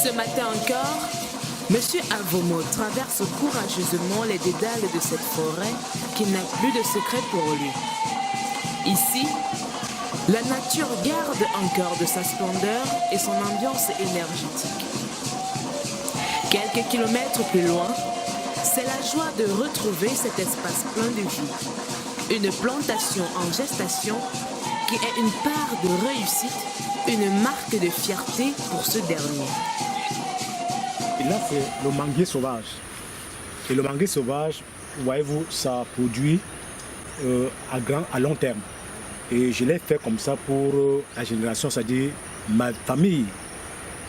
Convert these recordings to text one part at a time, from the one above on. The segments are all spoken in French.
Ce matin encore, Monsieur Avomo traverse courageusement les dédales de cette forêt qui n'a plus de secret pour lui. Ici, la nature garde encore de sa splendeur et son ambiance énergétique. Quelques kilomètres plus loin, c'est la joie de retrouver cet espace plein de vie. Une plantation en gestation qui est une part de réussite, une marque de fierté pour ce dernier. Et là, c'est le manguier sauvage. Et le manguier sauvage, voyez-vous, ça produit à long terme. Et je l'ai fait comme ça pour la génération, c'est-à-dire ma famille.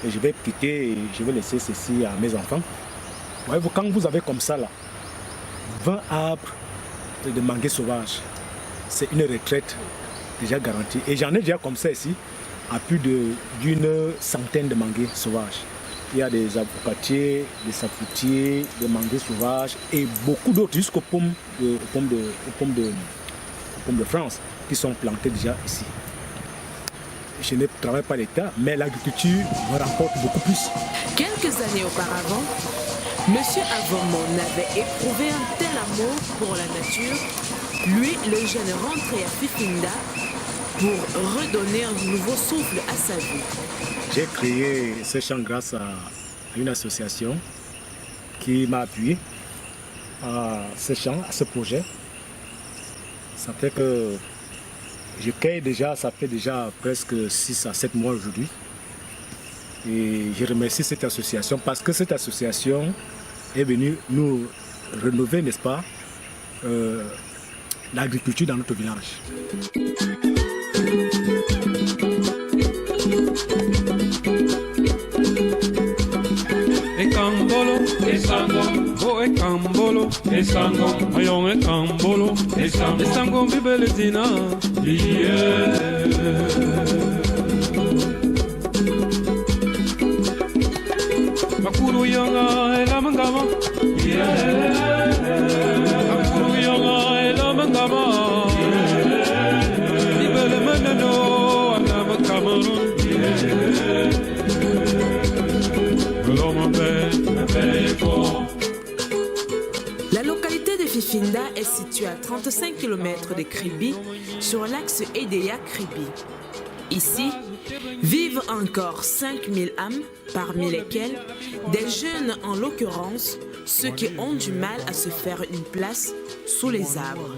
Et je vais quitter et je vais laisser ceci à mes enfants. Voyez-vous, quand vous avez comme ça, là, 20 arbres de manguier sauvage, c'est une retraite déjà garantie. Et j'en ai déjà comme ça ici, à plus d'une centaine de manguiers sauvages. Il y a des avocatiers, des sapoutiers, des manguiers sauvages et beaucoup d'autres, jusqu'aux pommes de France, qui sont plantées déjà ici. Je ne travaille pas l'État, mais l'agriculture me rapporte beaucoup plus. Quelques années auparavant, M. Avomo n'avait éprouvé un tel amour pour la nature, lui, le jeune rentré à Fifinda, pour redonner un nouveau souffle à sa vie. J'ai créé ce champ grâce à une association qui m'a appuyé à ce champ, à ce projet. Ça fait que je cueille déjà, ça fait déjà presque 6 à 7 mois aujourd'hui. Et je remercie cette association parce que cette association est venue nous rénover, n'est-ce pas, l'agriculture dans notre village. Ekambolo, esango, oh ekambolo, esango, ayong ekambolo, esango, esango bibeletina, yeah. Makuru yanga elamangama, yeah. Makuru yanga elamangama, yeah. Bibele manano, anamakamarun, yeah. La localité de Fifinda est située à 35 km de Kribi, sur l'axe Edea-Kribi. Ici, vivent encore 5000 âmes, parmi lesquelles des jeunes en l'occurrence, ceux qui ont du mal à se faire une place sous les arbres.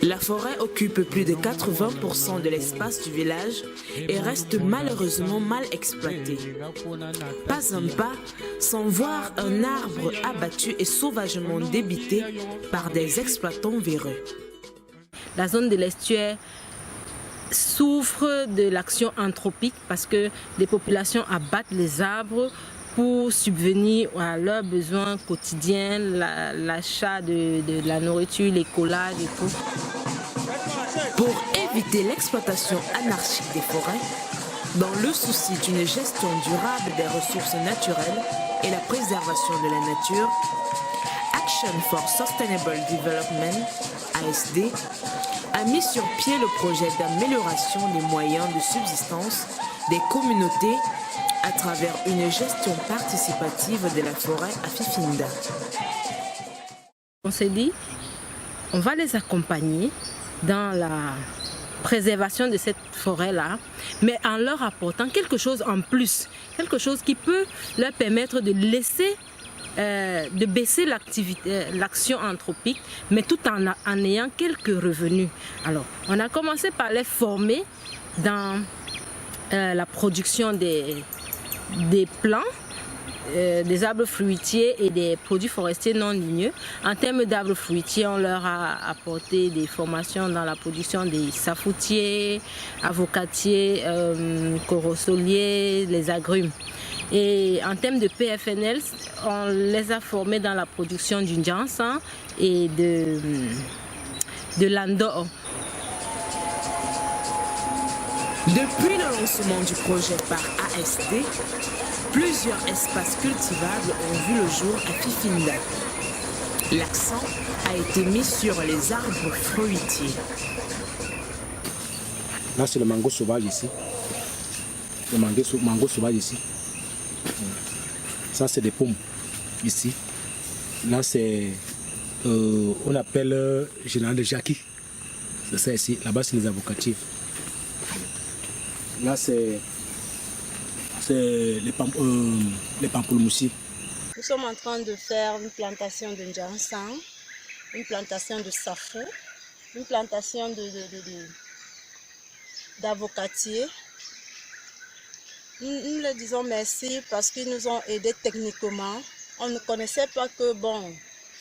La forêt occupe plus de 80% de l'espace du village et reste malheureusement mal exploitée. Pas un pas sans voir un arbre abattu et sauvagement débité par des exploitants véreux. La zone de l'estuaire souffre de l'action anthropique parce que les populations abattent les arbres pour subvenir à leurs besoins quotidiens, l'achat de la nourriture, les collages et tout. Pour éviter l'exploitation anarchique des forêts, dans le souci d'une gestion durable des ressources naturelles et la préservation de la nature, Action for Sustainable Development, ASD, a mis sur pied le projet d'amélioration des moyens de subsistance des communautés à travers une gestion participative de la forêt à Fifinda. On s'est dit, on va les accompagner dans la préservation de cette forêt-là, mais en leur apportant quelque chose en plus, quelque chose qui peut leur permettre de laisser de baisser l'action anthropique, mais tout en ayant quelques revenus. Alors, on a commencé par les former dans la production des plants, des arbres fruitiers et des produits forestiers non ligneux. En termes d'arbres fruitiers, on leur a apporté des formations dans la production des safoutiers, avocatiers, corosoliers, les agrumes. Et en termes de PFNL, on les a formés dans la production du Njansan et de l'Andor. Depuis le lancement du projet par ASD, plusieurs espaces cultivables ont vu le jour à Fifinda. L'accent a été mis sur les arbres fruitiers. Là, c'est le mango sauvage ici. Le mango sauvage ici. Ça, c'est des pommes, ici. Là, c'est, on appelle général de Jackie. C'est ça ici. Là-bas, c'est les avocatiers. Là, c'est les pamplemoussis. Nous sommes en train de faire une plantation de Njansan, une plantation de safou, une plantation d'avocatiers. Nous leur disons merci parce qu'ils nous ont aidés techniquement. On ne connaissait pas que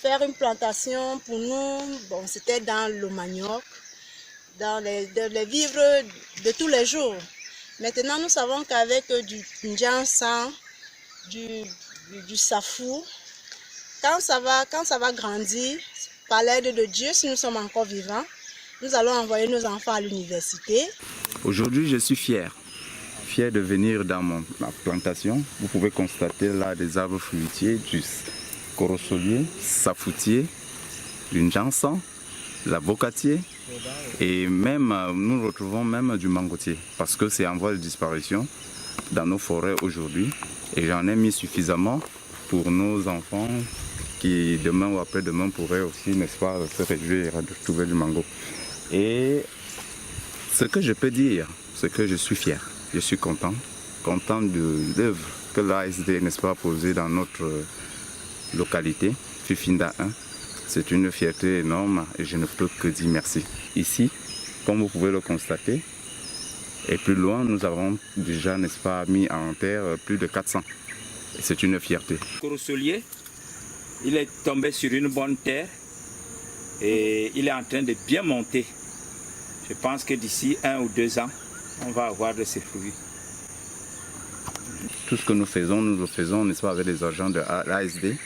faire une plantation pour nous, c'était dans le manioc, dans les vivres de tous les jours. Maintenant, nous savons qu'avec du Njansan, du safou, quand ça va grandir, par l'aide de Dieu, si nous sommes encore vivants, nous allons envoyer nos enfants à l'université. Aujourd'hui, je suis fier de venir dans ma plantation. Vous pouvez constater là des arbres fruitiers, du corosolier, safoutier, du Njansan, l'avocatier et même nous retrouvons même du mangotier parce que c'est en voie de disparition dans nos forêts aujourd'hui et j'en ai mis suffisamment pour nos enfants qui demain ou après-demain pourraient aussi, n'est-ce pas, se réjouir de trouver du mango. Et ce que je peux dire, c'est que je suis fier, je suis content de l'œuvre que l'ASD, n'est-ce pas, posée dans notre localité, Fifinda 1. C'est une fierté énorme et je ne peux que dire merci. Ici, comme vous pouvez le constater, et plus loin, nous avons déjà, n'est-ce pas, mis en terre plus de 400. Et c'est une fierté. Le corosolier, il est tombé sur une bonne terre et il est en train de bien monter. Je pense que d'ici 1 ou 2 ans, on va avoir de ces fruits. Tout ce que nous le faisons, n'est-ce pas, avec les agents de l'ASD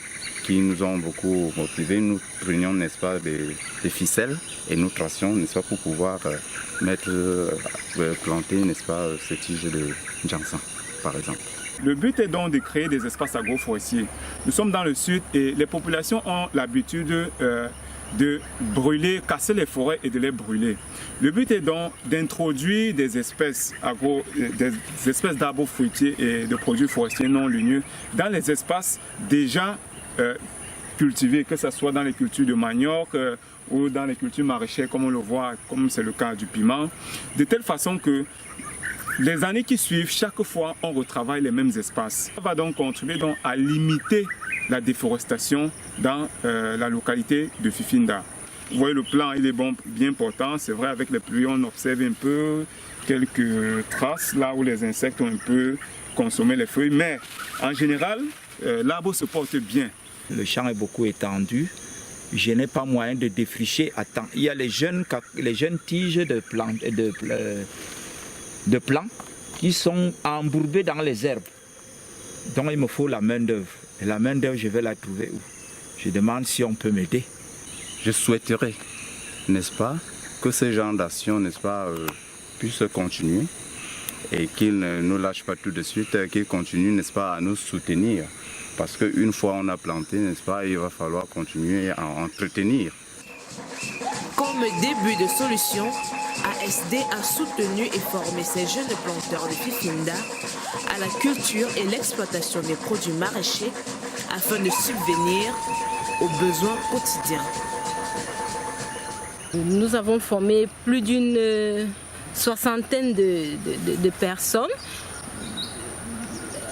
qui nous ont beaucoup motivés. Nous prenions, n'est-ce pas, des ficelles et nous tracions, n'est-ce pas, pour pouvoir planter, n'est-ce pas, ces tiges de Njansan, par exemple. Le but est donc de créer des espaces agroforestiers. Nous sommes dans le sud et les populations ont l'habitude de brûler, casser les forêts et de les brûler. Le but est donc d'introduire des espèces d'arbres fruitiers et de produits forestiers non ligneux dans les espaces déjà cultivés, que ce soit dans les cultures de manioc ou dans les cultures maraîchères comme on le voit, comme c'est le cas du piment, de telle façon que les années qui suivent, chaque fois, on retravaille les mêmes espaces. Ça va donc contribuer à limiter la déforestation dans la localité de Fifinda. Vous voyez, le plan, il est bien portant. C'est vrai, avec les pluies, on observe un peu quelques traces là où les insectes ont un peu consommé les feuilles. Mais en général, l'arbre se porte bien. Le champ est beaucoup étendu. Je n'ai pas moyen de défricher à temps. Il y a les jeunes tiges de plants qui sont embourbés dans les herbes. Donc il me faut la main d'œuvre. Et la main d'œuvre, je vais la trouver où? Je demande si on peut m'aider. Je souhaiterais, n'est-ce pas, que ce genre d'action, n'est-ce pas, puisse continuer et qu'ils ne nous lâchent pas tout de suite, qu'ils continuent, n'est-ce pas, à nous soutenir. Parce qu'une fois on a planté, n'est-ce pas, il va falloir continuer à entretenir. Comme début de solution, ASD a soutenu et formé ces jeunes planteurs de Fifinda à la culture et l'exploitation des produits maraîchers afin de subvenir aux besoins quotidiens. Nous avons formé plus d'une soixantaine de personnes.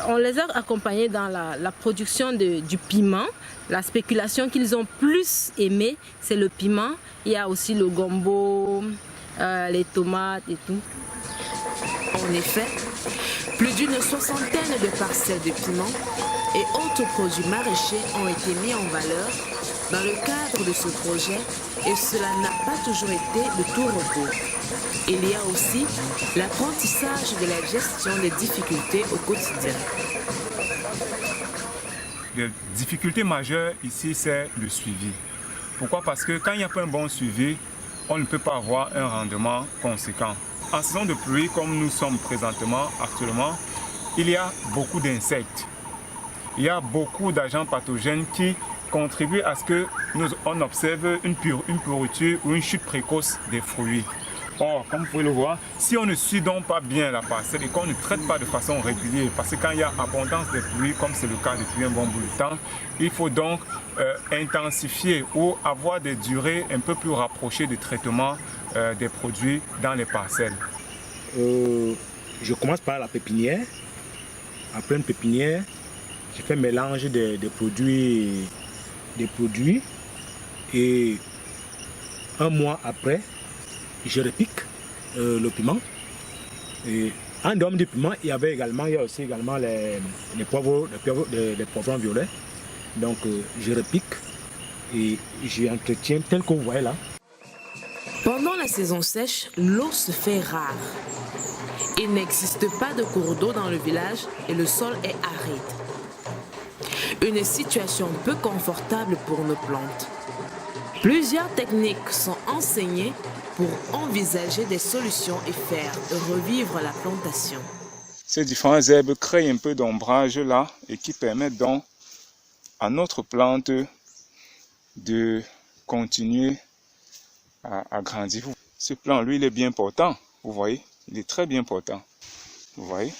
On les a accompagnés dans la production du piment. La spéculation qu'ils ont plus aimée, c'est le piment. Il y a aussi le gombo, les tomates et tout. En effet, plus d'une soixantaine de parcelles de piment et autres produits maraîchers ont été mis en valeur dans le cadre de ce projet et cela n'a pas toujours été de tout repos. Il y a aussi l'apprentissage de la gestion des difficultés au quotidien. La difficulté majeure ici, c'est le suivi. Pourquoi? Parce que quand il n'y a pas un bon suivi, on ne peut pas avoir un rendement conséquent. En saison de pluie, comme nous sommes présentement, actuellement, il y a beaucoup d'insectes. Il y a beaucoup d'agents pathogènes qui contribuent à ce que nous on observe une pourriture ou une chute précoce des fruits. Or, comme vous pouvez le voir, si on ne suit donc pas bien la parcelle et qu'on ne traite pas de façon régulière, parce que quand il y a abondance de pluie, comme c'est le cas depuis un bon bout de temps, il faut donc intensifier ou avoir des durées un peu plus rapprochées de traitement des produits dans les parcelles. Je commence par la pépinière. Après une pépinière, je fais un mélange des produits et un mois après, je repique le piment. Et en dehors du piment, il y a aussi également les poivrons violets. Donc je repique et j'entretiens tel que vous voyez là. Pendant la saison sèche, l'eau se fait rare. Il n'existe pas de cours d'eau dans le village et le sol est aride. Une situation peu confortable pour nos plantes. Plusieurs techniques sont enseignées pour envisager des solutions et faire revivre la plantation. Ces différentes herbes créent un peu d'ombrage là et qui permettent donc à notre plante de continuer à grandir. Ce plant, lui, il est bien portant, vous voyez, il est très bien portant. Vous voyez,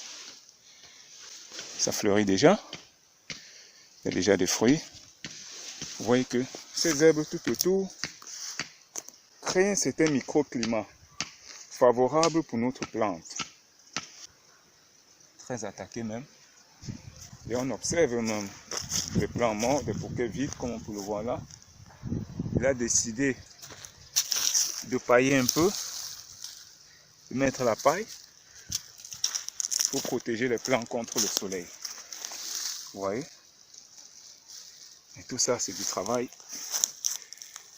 ça fleurit déjà, il y a déjà des fruits. Vous voyez que ces herbes tout autour créent un certain microclimat favorable pour notre plante. Très attaqué même. Et on observe même les plants morts, des bouquets vides, comme on peut le voir là. Il a décidé de pailler un peu, de mettre la paille pour protéger les plants contre le soleil. Vous voyez? Et tout ça, c'est du travail.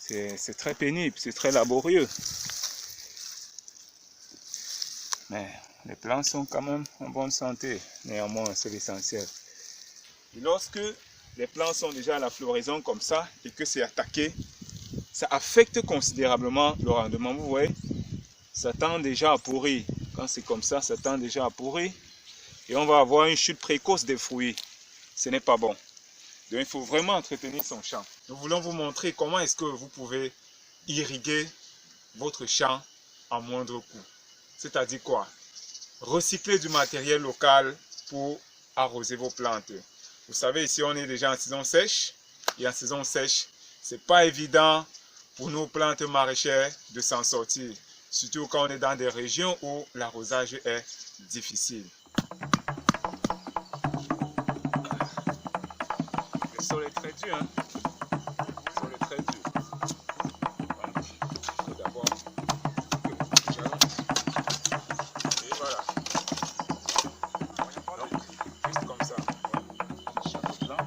C'est très pénible, c'est très laborieux. Mais les plants sont quand même en bonne santé. Néanmoins, c'est l'essentiel. Et lorsque les plants sont déjà à la floraison comme ça et que c'est attaqué, ça affecte considérablement le rendement. Vous voyez, ça tend déjà à pourrir. Quand c'est comme ça tend déjà à pourrir. Et on va avoir une chute précoce des fruits. Ce n'est pas bon. Donc il faut vraiment entretenir son champ. Nous voulons vous montrer comment est-ce que vous pouvez irriguer votre champ à moindre coût. C'est-à-dire quoi? Recycler du matériel local pour arroser vos plantes. Vous savez, ici on est déjà en saison sèche. Et en saison sèche, c'est pas évident pour nos plantes maraîchères de s'en sortir. Surtout quand on est dans des régions où l'arrosage est difficile. Le sol est très dur, hein? Le sol est très dur. Donc, il faut d'abord et voilà. Donc, juste comme ça. Chaque plant.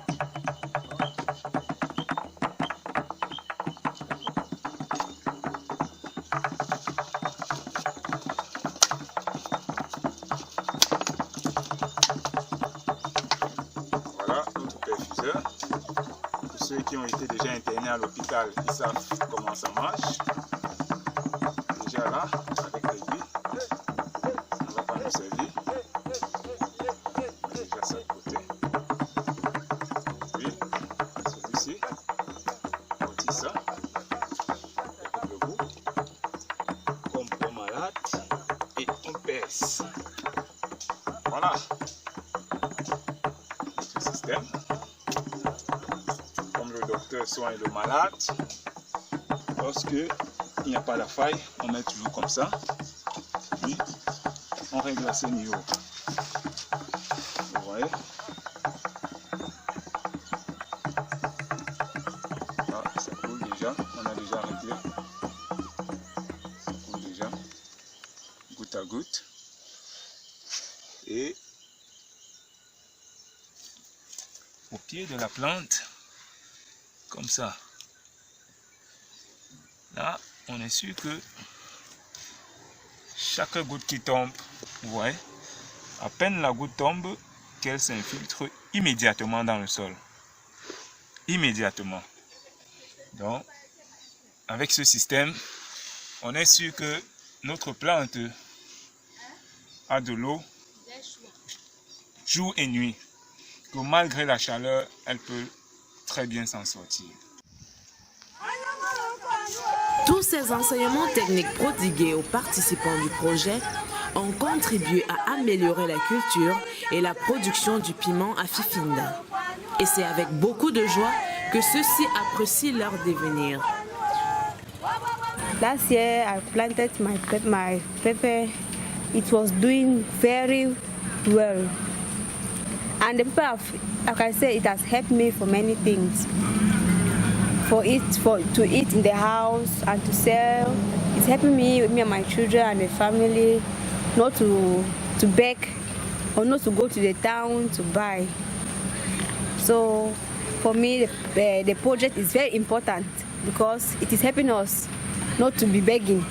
Voilà notre perfuseur. Pour ceux qui ont été déjà internés à l'hôpital, ils savent comment ça marche. Déjà là, avec l'aiguille, ça ne va pas nous servir. Déjà ça de côté. Puis, celui-ci, on tire ça avec le bout, comme on malade, et on pèse. Voilà. Notre système. Comme le docteur soigne le malade, lorsque il n'y a pas la faille, on met toujours comme ça, puis on règle à ce niveau. Vous voyez? Ah, ça coule déjà, on a déjà réglé. Ça coule déjà, goutte à goutte. Et au pied de la plante, comme ça. Là, on est sûr que chaque goutte qui tombe, vous voyez, à peine la goutte tombe, qu'elle s'infiltre immédiatement dans le sol. Immédiatement. Donc, avec ce système, on est sûr que notre plante a de l'eau jour et nuit. Que malgré la chaleur, elle peut très bien s'en sortir. Tous ces enseignements techniques prodigués aux participants du projet ont contribué à améliorer la culture et la production du piment à Fifinda. Et c'est avec beaucoup de joie que ceux-ci apprécient leur devenir. Last year I planted my pepper. It was doing very well. And the pepper, like I said, it has helped me for many things. To eat in the house and to sell. It's helping me and my children and the family not to beg or not to go to the town to buy. So for me, the project is very important because it is helping us not to be begging.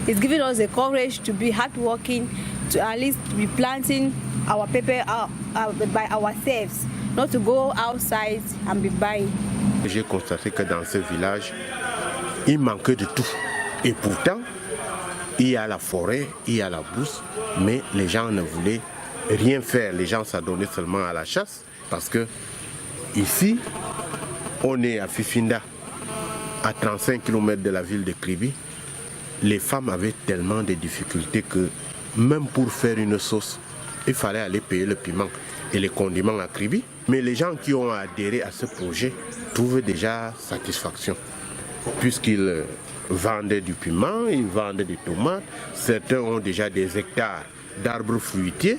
It's giving us the courage to be hardworking, to at least be planting our pepper by ourselves, not to go outside and be buying. J'ai constaté que dans ce village, il manquait de tout. Et pourtant, il y a la forêt, il y a la bourse, mais les gens ne voulaient rien faire. Les gens s'adonnaient seulement à la chasse parce que ici, on est à Fifinda, à 35 km de la ville de Kribi. Les femmes avaient tellement de difficultés que même pour faire une sauce, il fallait aller payer le piment et les condiments à Kribi. Mais les gens qui ont adhéré à ce projet trouvent déjà satisfaction, puisqu'ils vendaient du piment, ils vendaient des tomates, certains ont déjà des hectares d'arbres fruitiers.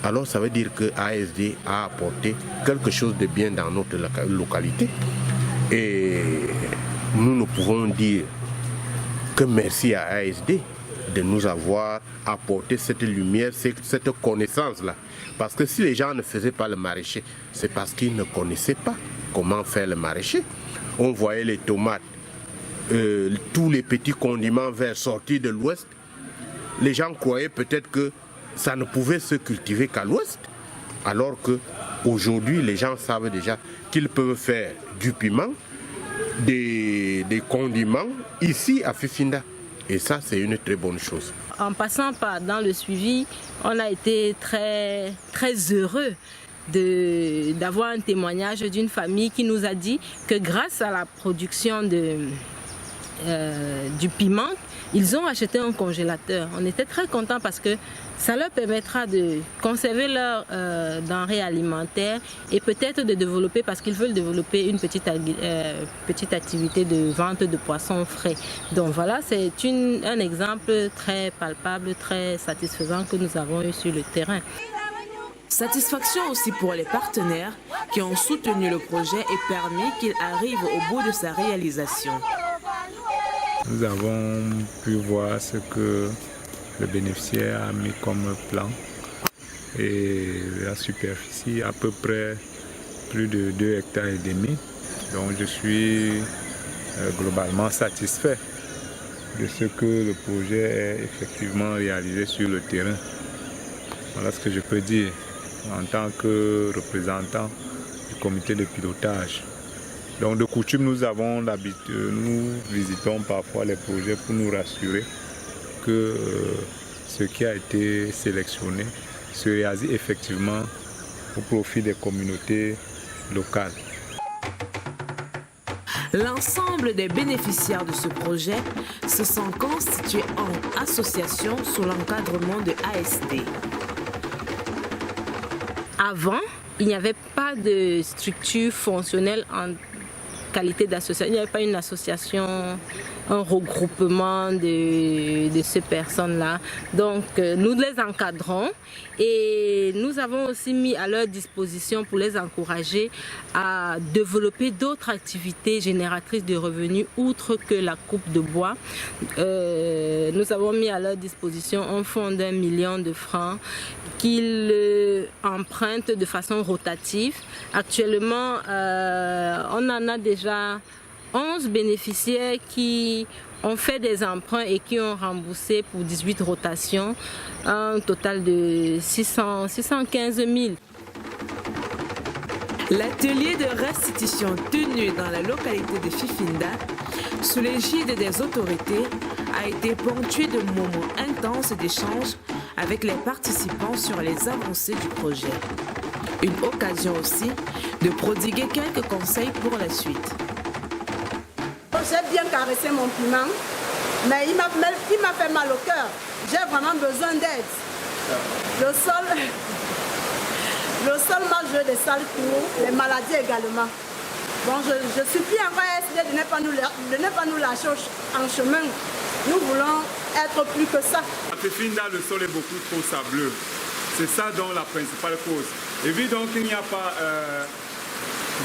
Alors ça veut dire que ASD a apporté quelque chose de bien dans notre localité. Et nous ne pouvons dire que merci à ASD de nous avoir apporté cette lumière, cette connaissance-là. Parce que si les gens ne faisaient pas le maraîcher, c'est parce qu'ils ne connaissaient pas comment faire le maraîcher. On voyait les tomates, tous les petits condiments verts sortis de l'ouest. Les gens croyaient peut-être que ça ne pouvait se cultiver qu'à l'ouest. Alors qu'aujourd'hui, les gens savent déjà qu'ils peuvent faire du piment, des condiments ici à Fifinda. Et ça, c'est une très bonne chose. En passant dans le suivi, on a été très, très heureux d'avoir un témoignage d'une famille qui nous a dit que grâce à la production du piment, ils ont acheté un congélateur. On était très contents parce que ça leur permettra de conserver leurs denrées alimentaires et peut-être de développer, parce qu'ils veulent développer une petite activité de vente de poissons frais. Donc voilà, c'est un exemple très palpable, très satisfaisant que nous avons eu sur le terrain. Satisfaction aussi pour les partenaires qui ont soutenu le projet et permis qu'il arrive au bout de sa réalisation. Nous avons pu voir ce que le bénéficiaire a mis comme plan et la superficie à peu près plus de 2,5 hectares. Donc je suis globalement satisfait de ce que le projet est effectivement réalisé sur le terrain. Voilà ce que je peux dire en tant que représentant du comité de pilotage. Donc de coutume, nous avons l'habitude, nous visitons parfois les projets pour nous rassurer que ce qui a été sélectionné se réalise effectivement au profit des communautés locales. L'ensemble des bénéficiaires de ce projet se sont constitués en association sous l'encadrement de ASD. Avant, il n'y avait pas de structure fonctionnelle en qualité d'association. Il n'y avait pas une association, un regroupement de ces personnes-là. Donc, nous les encadrons et nous avons aussi mis à leur disposition pour les encourager à développer d'autres activités génératrices de revenus outre que la coupe de bois. Nous avons mis à leur disposition un fonds d'1 million de francs qu'ils empruntent de façon rotative. Actuellement, on en a déjà 11 bénéficiaires qui ont fait des emprunts et qui ont remboursé pour 18 rotations, un total de 615 000. L'atelier de restitution tenu dans la localité de Fifinda, sous l'égide des autorités, a été ponctué de moments intenses d'échanges avec les participants sur les avancées du projet. Une occasion aussi de prodiguer quelques conseils pour la suite. J'ai bien caressé mon piment Mais il m'a fait mal au cœur. J'ai vraiment besoin d'aide. Le sol m'a joué des sales coups, les maladies également. Bon, je supplie encore SD de ne pas nous lâcher en chemin. Nous voulons être plus que ça. À Fifinda, le sol est beaucoup trop sableux. C'est ça donc la principale cause. Et vu donc qu'il n'y a pas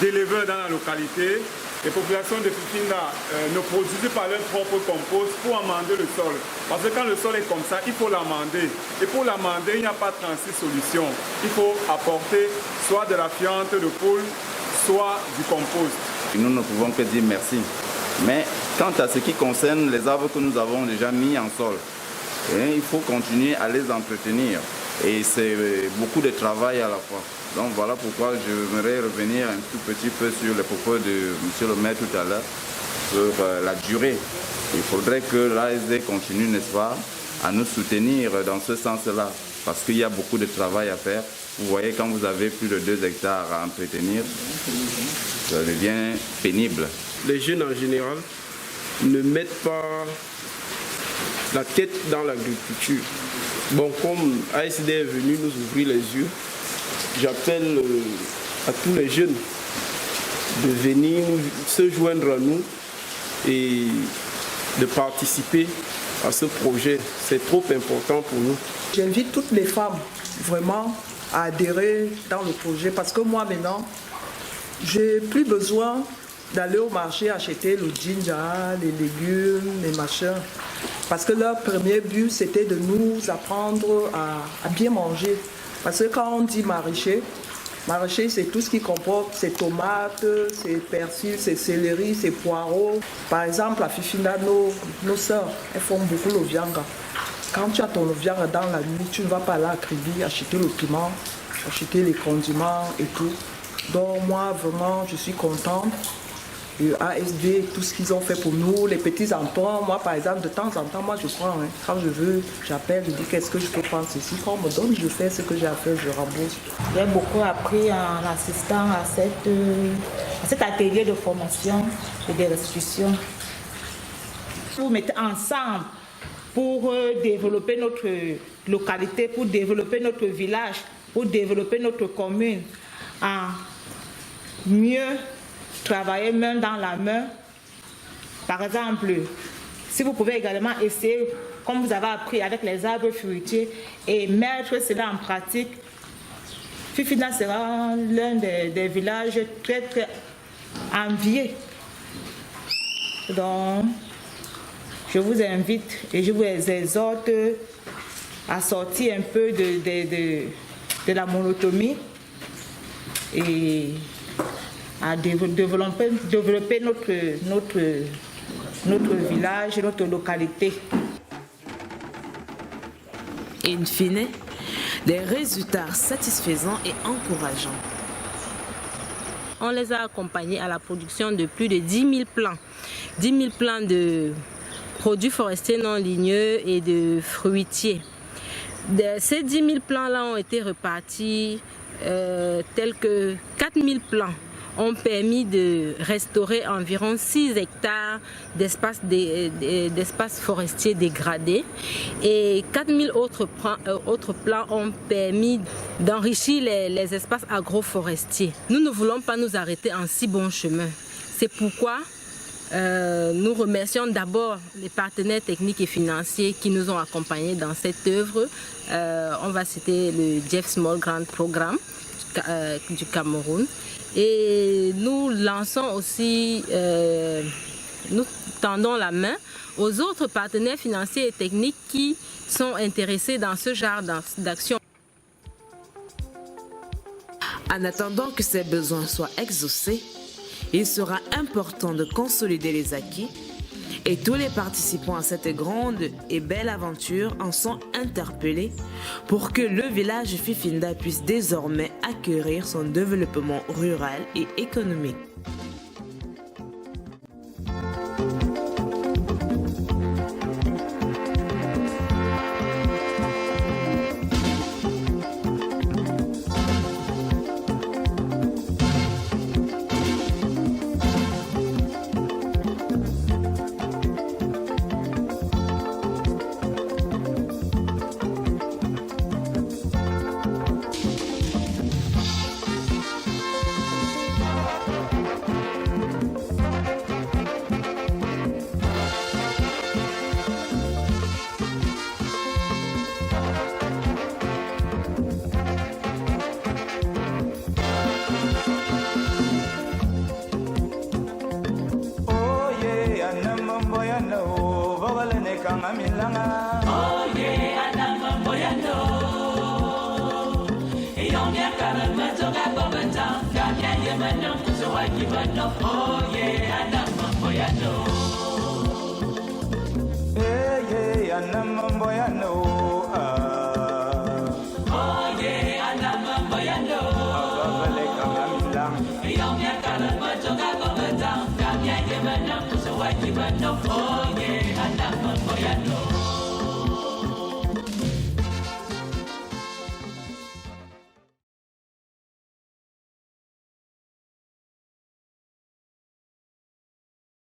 d'éleveurs dans la localité, les populations de Fifinda ne produisent pas leur propre compost pour amender le sol. Parce que quand le sol est comme ça, il faut l'amender. Et pour l'amender, il n'y a pas 36 solutions. Il faut apporter soit de la fiente de poule, soit du compost. Nous ne pouvons que dire merci. Mais quant à ce qui concerne les arbres que nous avons déjà mis en sol, il faut continuer à les entretenir. Et c'est beaucoup de travail à la fois. Donc voilà pourquoi j'aimerais revenir un tout petit peu sur les propos de M. le maire tout à l'heure, sur la durée. Il faudrait que l'ASD continue, n'est-ce pas, à nous soutenir dans ce sens-là, parce qu'il y a beaucoup de travail à faire. Vous voyez, quand vous avez plus de 2 hectares à entretenir, ça devient pénible. Les jeunes en général ne mettent pas la tête dans l'agriculture. Bon, comme ASD est venu nous ouvrir les yeux, j'appelle à tous les jeunes de venir se joindre à nous et de participer à ce projet. C'est trop important pour nous. J'invite toutes les femmes vraiment à adhérer dans le projet parce que moi maintenant, j'ai plus besoin d'aller au marché acheter le ginger, les légumes, les machins. Parce que leur premier but, c'était de nous apprendre à bien manger. Parce que quand on dit maraîcher, c'est tout ce qui comporte ses tomates, ses persils, ses céleris, ses poireaux. Par exemple, à Fifinda, nos sœurs, elles font beaucoup le vianga. Quand tu as ton vianga dans la nuit, tu ne vas pas aller à Kribi acheter le piment, acheter les condiments et tout. Donc moi, vraiment, je suis contente. Le ASD, tout ce qu'ils ont fait pour nous, les petits emprunts. Moi, par exemple, de temps en temps, moi, je prends. Quand je veux, j'appelle, je dis qu'est-ce que je peux prendre ceci. Quand on me donne, je fais ce que j'ai à faire, je rembourse. J'ai beaucoup appris en assistant à cet atelier de formation et de restitution. Vous mettez ensemble pour développer notre localité, pour développer notre village, pour développer notre commune, à mieux travailler main dans la main. Par exemple, si vous pouvez également essayer, comme vous avez appris avec les arbres fruitiers, et mettre cela en pratique, Fifinda sera l'un des villages très très enviés. Donc, je vous invite et je vous exhorte à sortir un peu de la monotonie et à développer notre village, notre localité. In fine, des résultats satisfaisants et encourageants. On les a accompagnés à la production de plus de 10 000 plants. 10 000 plants de produits forestiers non ligneux et de fruitiers. Ces 10 000 plants-là ont été repartis tels que 4 000 plants ont permis de restaurer environ 6 hectares d'espace forestiers dégradés et 4000 autres plans ont permis d'enrichir les espaces agroforestiers. Nous ne voulons pas nous arrêter en si bon chemin. C'est pourquoi nous remercions d'abord les partenaires techniques et financiers qui nous ont accompagnés dans cette œuvre. On va citer le Jeff Small Grant Programme du Cameroun. Et nous lançons aussi, nous tendons la main aux autres partenaires financiers et techniques qui sont intéressés dans ce genre d'action. En attendant que ces besoins soient exaucés, il sera important de consolider les acquis et tous les participants à cette grande et belle aventure en sont interpellés pour que le village Fifinda puisse désormais acquérir son développement rural et économique. Oh